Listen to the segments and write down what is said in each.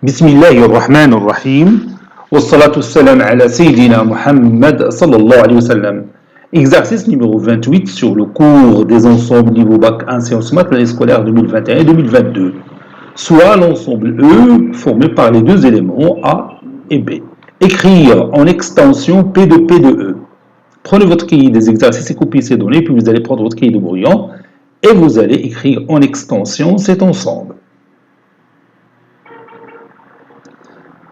بسم الله الرحمن الرحيم والصلاة والسلام على سيدنا Muhammad sallallahu alayhi wa sallam. Exercice numéro 28 sur le cours des ensembles niveau bac 1 sciences maths l'année scolaire 2021-2022. Soit l'ensemble E formé par les deux éléments A et B. Écrire en extension P de P de E. Prenez votre cahier des exercices et copiez ces données, puis vous allez prendre votre cahier de brouillon et vous allez écrire en extension cet ensemble.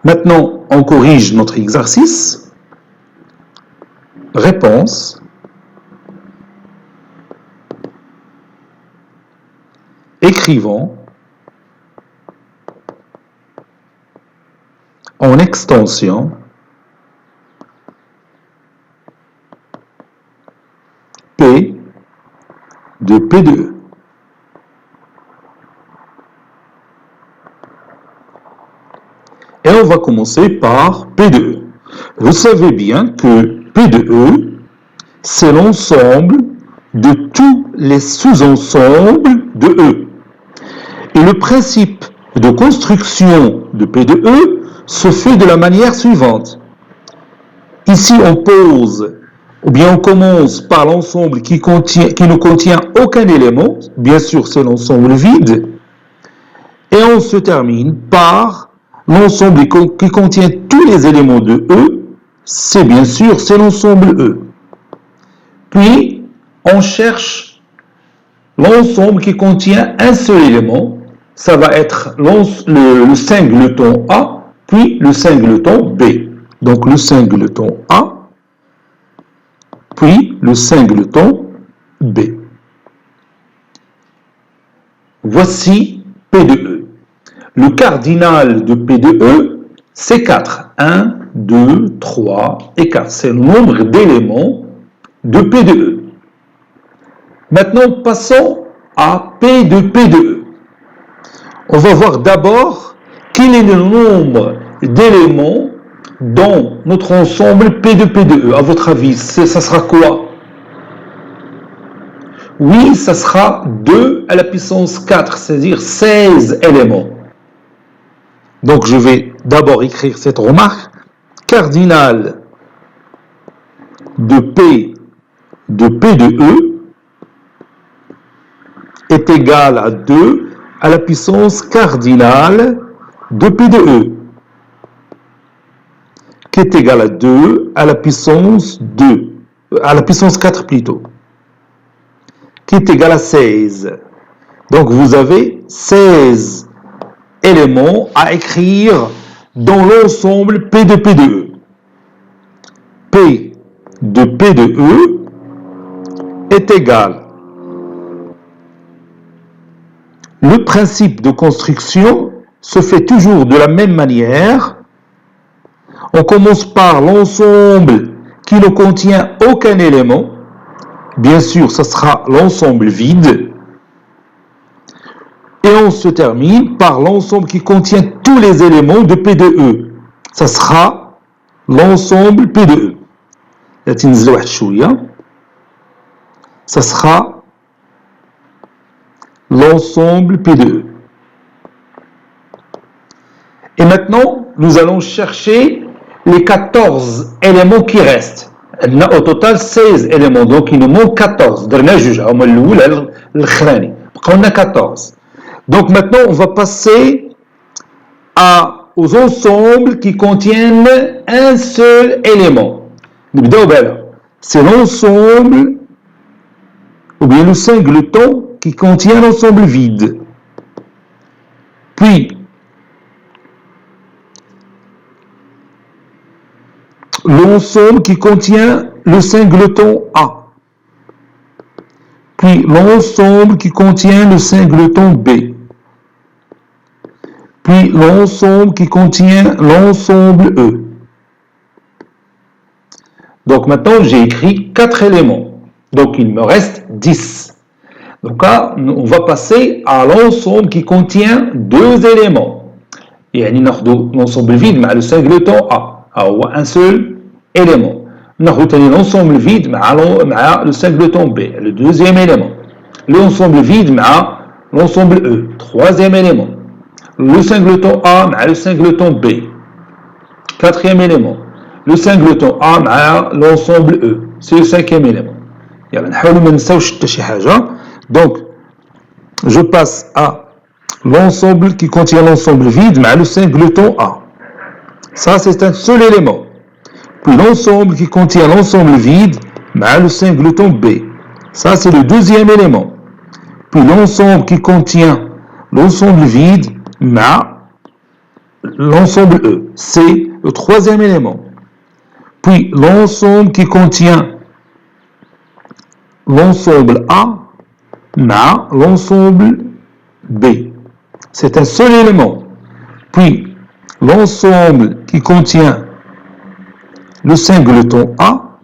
Maintenant, on corrige notre exercice. Réponse. Écrivons en extension P de P de E. Et on va commencer par P de E. Vous savez bien que P de E, c'est l'ensemble de tous les sous-ensembles de E. Et le principe de construction de P de E se fait de la manière suivante. Ici, on pose, ou bien on commence par l'ensemble qui ne contient aucun élément. Bien sûr, c'est l'ensemble vide. Et on se termine par l'ensemble qui contient tous les éléments de E, c'est bien sûr, c'est l'ensemble E. Puis, on cherche l'ensemble qui contient un seul élément, ça va être le singleton A, puis le singleton B. Donc, le singleton A, puis le singleton B. Voici P de E. Le cardinal de P de E, c'est 4. 1, 2, 3 et 4. C'est le nombre d'éléments de P de E. Maintenant, passons à P de P de E. On va voir d'abord quel est le nombre d'éléments dans notre ensemble P de P de E. À votre avis, ça sera quoi? Oui, ça sera 2 à la puissance 4, c'est-à-dire 16 éléments. Donc, je vais d'abord écrire cette remarque. Cardinal de P de E est égal à 2 à la puissance cardinale de P de E, qui est égal à 2 à la puissance 4 plutôt, qui est égal à 16. Donc, vous avez 16 éléments à écrire dans l'ensemble P de P de E. P de P de E est égal. Le principe de construction se fait toujours de la même manière. On commence par l'ensemble qui ne contient aucun élément. Bien sûr, ce sera l'ensemble vide. Et on se termine par l'ensemble qui contient tous les éléments de P de E. Ça sera l'ensemble P de E. Ça sera l'ensemble P de E. Et maintenant, nous allons chercher les 14 éléments qui restent. On a au total 16 éléments, donc il nous manque 14. On a 14. Donc maintenant, on va passer aux ensembles qui contiennent un seul élément. C'est l'ensemble, ou bien le singleton qui contient l'ensemble vide. Puis, l'ensemble qui contient le singleton A. Puis l'ensemble qui contient le singleton B. Puis l'ensemble qui contient l'ensemble E. Donc maintenant, j'ai écrit 4 éléments. Donc il me reste 10. Donc là, on va passer à l'ensemble qui contient 2 éléments. Et l'ensemble vide, mais le singleton A. Alors, un seul élément. L'ensemble vide le singleton B, le deuxième élément. L'ensemble vide l'ensemble E, troisième élément. le singleton A مع le singleton B. Quatrième élément, le singleton A مع l'ensemble E. C'est le cinquième élément. Donc, je passe à l'ensemble qui contient l'ensemble vide مع le singleton A. Ça, c'est un seul élément. Puis l'ensemble qui contient l'ensemble vide مع le singleton B. Ça, c'est le deuxième élément. Puis l'ensemble qui contient l'ensemble vide مع l'ensemble E. C'est le troisième élément. Puis l'ensemble qui contient l'ensemble A مع l'ensemble B. C'est un seul élément. Puis l'ensemble qui contient le singleton A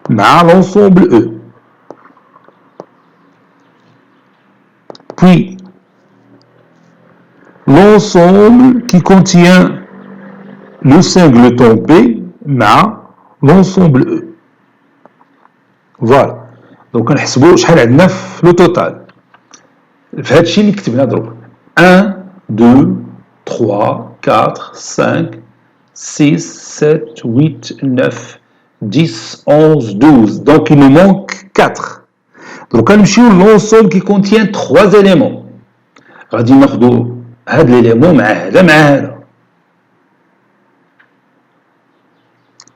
مع l'ensemble E. Puis l'ensemble qui contient le singleton B مع l'ensemble E. Voilà. Donc نحسبوا شحال عندنا في لو توتال. في هذا الشيء اللي كتبنا دروك 1 2 3 4 5 6 7 8 9 10 11 12. Donc il nous manque 4. Donc نمشيو l'ensemble qui contient 3 éléments. غادي ناخذوا هذا l'élément مع هذا مع هذا.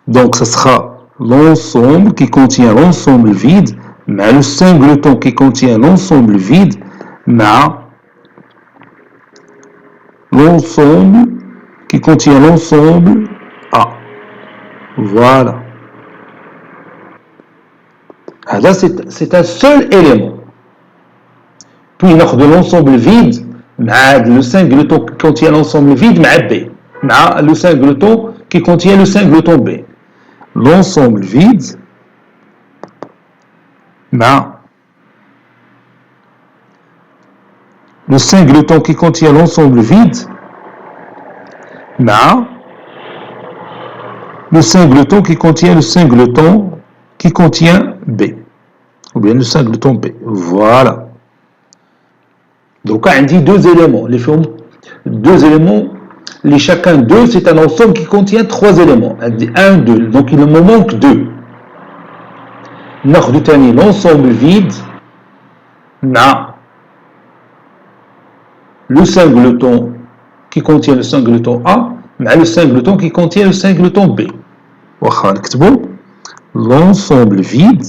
Donc ce sera l'ensemble qui contient l'ensemble vide مع le singleton qui contient l'ensemble vide مع l'ensemble qui contient l'ensemble A. Voilà. Là, c'est un seul élément. Puis, on a de l'ensemble vide, le singleton qui contient l'ensemble vide, B. Le singleton qui contient le singleton B. L'ensemble vide, le singleton qui contient l'ensemble vide, le singleton qui contient le singleton qui contient B. Ou bien le singleton B. Voilà. Donc, on dit deux éléments. Deux éléments, chacun d'eux, c'est un ensemble qui contient 3 éléments. On dit 1, 2. Donc, il me manque 2. L'ensemble vide, le singleton qui contient le singleton A, le singleton qui contient le singleton B. L'ensemble vide,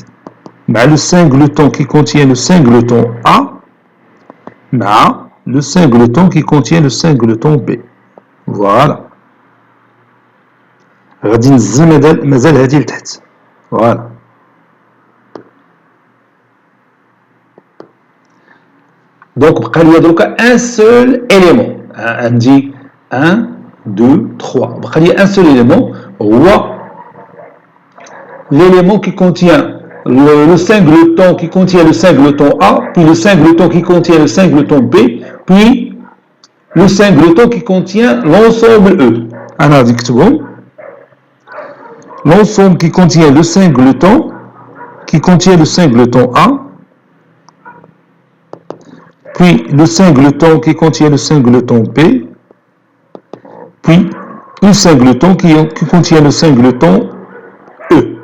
le singleton qui contient le singleton A, le singleton qui contient le singleton B. Voilà. غادي نزل مازال هذه لتحت. Voilà. Donc بقى لي دروكا un seul élément. عندي 1 2 3. بقى لي un seul élément هو l'élément qui contient le singleton qui contient le singleton A, puis le singleton qui contient le singleton B, puis le singleton qui contient l'ensemble E. Alors, l'ensemble qui contient le singleton A, puis le singleton qui contient le singleton B, puis le singleton qui contient le singleton E.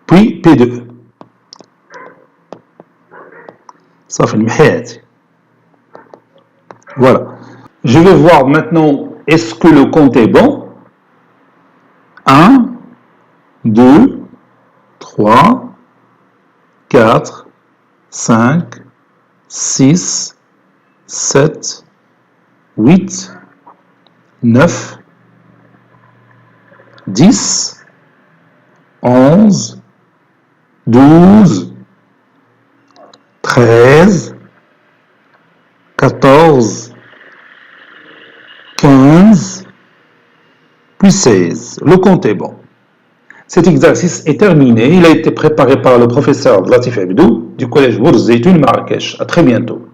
Puis P2. Ça fait le méhad. Voilà. Je vais voir maintenant, est-ce que le compte est bon? 1, 2, 3, 4, 5, 6, 7, 8, 9, 10, 11, 12, 13, 14, 15, puis 16. Le compte est bon. Cet exercice est terminé. Il a été préparé par le professeur Latif Abdou du collège Bourz Zeytoun Marrakech. À très bientôt.